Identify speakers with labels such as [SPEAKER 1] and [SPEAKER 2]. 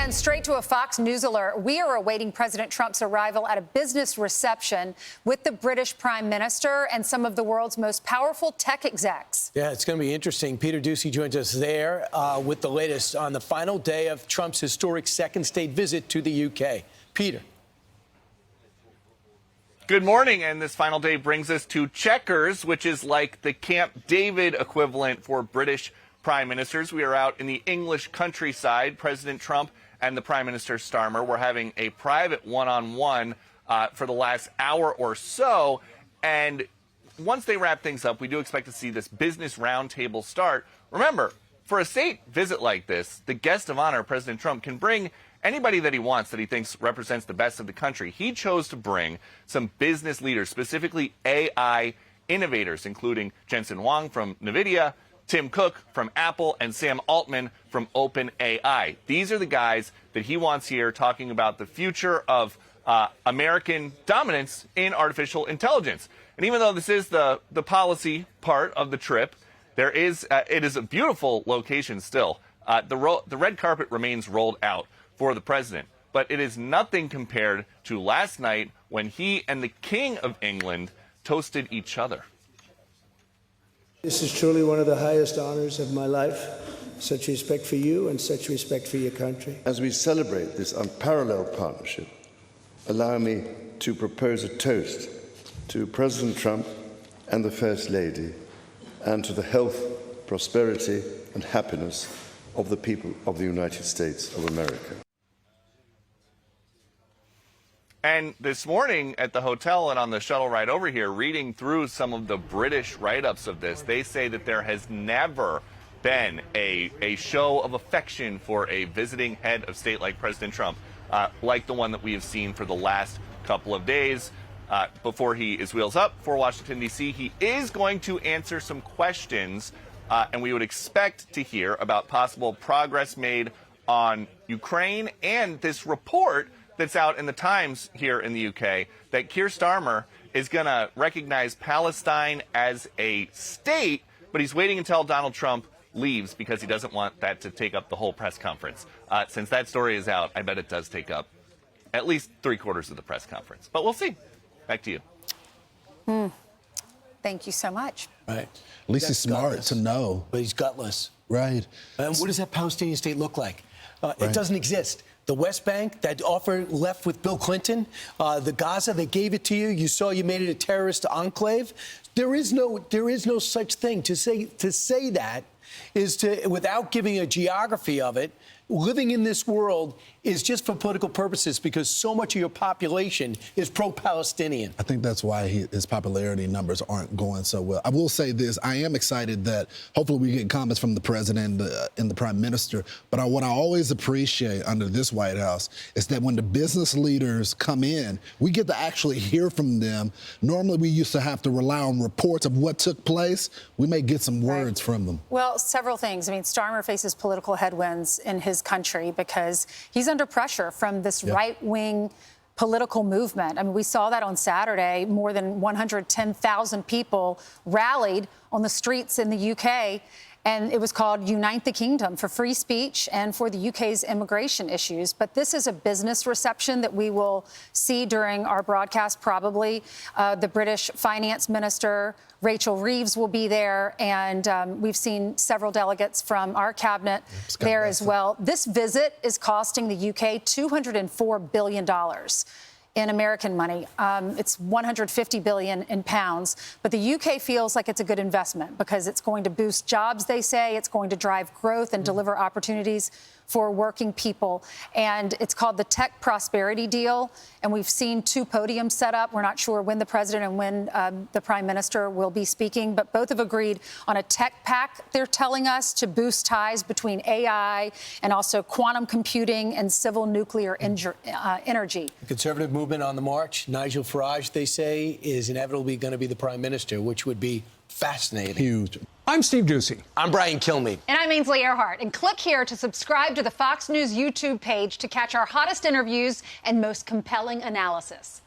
[SPEAKER 1] And straight to a Fox News alert, we are awaiting President Trump's arrival at a business reception with the British Prime Minister and some of the world's most powerful tech execs.
[SPEAKER 2] Yeah, it's going to be interesting. Peter Doocy joins us there with the latest on the final day of Trump's historic second state visit to the UK. Peter.
[SPEAKER 3] Good morning, and this final day brings us to Chequers, which is like the Camp David equivalent for British prime ministers. We are out in the English countryside. President Trump and the Prime Minister Starmer were having a private one-on-one for the last hour or so, and once they wrap things up, we do expect to see this business roundtable start. Remember, for a state visit like this, the guest of honor, President Trump, can bring anybody that he wants that he thinks represents the best of the country. He chose to bring some business leaders, specifically AI innovators, including Jensen Huang from NVIDIA, Tim Cook from Apple, and Sam Altman from OpenAI. These are the guys that he wants here talking about the future of American dominance in artificial intelligence. And even though this is the policy part of the trip, it is a beautiful location still. The red carpet remains rolled out for the president, but it is nothing compared to last night when he and the King of England toasted each other.
[SPEAKER 4] This is truly one of the highest honors of my life. Such respect for you and such respect for your country.
[SPEAKER 5] As we celebrate this unparalleled partnership, allow me to propose a toast to President Trump and the First Lady, and to the health, prosperity, and happiness of the people of the United States of America.
[SPEAKER 3] And this morning at the hotel and on the shuttle ride over here, reading through some of the British write-ups of this, they say that there has never been a show of affection for a visiting head of state like President Trump, like the one that we have seen for the last couple of days. Before he is wheels up for Washington, D.C., he is going to answer some questions, and we would expect to hear about possible progress made on Ukraine and this report that's out in the Times here in the UK that Keir Starmer is going to recognize Palestine as a state, but he's waiting until Donald Trump leaves because he doesn't want that to take up the whole press conference. Since that story is out, I bet it does take up at least 3/4 of the press conference. But we'll see. Back to you.
[SPEAKER 1] Thank you so much.
[SPEAKER 2] Right.
[SPEAKER 6] At least he's smart to know.
[SPEAKER 2] But he's gutless.
[SPEAKER 6] Right.
[SPEAKER 2] And what does that Palestinian state look like? It doesn't exist. The West Bank, that offer left with Bill Clinton, the Gaza, they gave it to you. You saw you made it a terrorist enclave. There is no such thing. To say that is to, without giving a geography of it, living in this world is just for political purposes because so much of your population is pro-Palestinian.
[SPEAKER 6] I think that's why his popularity numbers aren't going so well. I will say this. I am excited that hopefully we get comments from the president and the prime minister. But what I always appreciate under this White House is that when the business leaders come in, we get to actually hear from them. Normally, we used to have to rely on reports of what took place. We may get some words from them.
[SPEAKER 1] Well, several things. I mean, Starmer faces political headwinds in his country because he's under pressure from this right-wing political movement. I mean, we saw that on Saturday. More than 110,000 people rallied on the streets in the UK, and it was called Unite the Kingdom for free speech and for the UK's immigration issues. But this is a business reception that we will see during our broadcast, probably. The British finance minister, Rachel Reeves, will be there, and we've seen several delegates from our cabinet there as well. This visit is costing the UK $204 billion in American money. It's 150 billion in pounds. But the UK feels like it's a good investment because it's going to boost jobs, they say. It's going to drive growth and deliver opportunities for working people. And it's called the Tech Prosperity Deal. And we've seen 2 podiums set up. We're not sure when the president and when the prime minister will be speaking, but both have agreed on a tech pact, they're telling us, to boost ties between AI and also quantum computing and civil nuclear energy.
[SPEAKER 2] The conservative movement on the march, Nigel Farage, they say, is inevitably going to be the prime minister, which would be fascinating.
[SPEAKER 6] Huge.
[SPEAKER 7] I'm Steve Doocy.
[SPEAKER 2] I'm Brian Kilmeade.
[SPEAKER 8] And I'm Ainsley Earhart. And click here to subscribe to the Fox News YouTube page to catch our hottest interviews and most compelling analysis.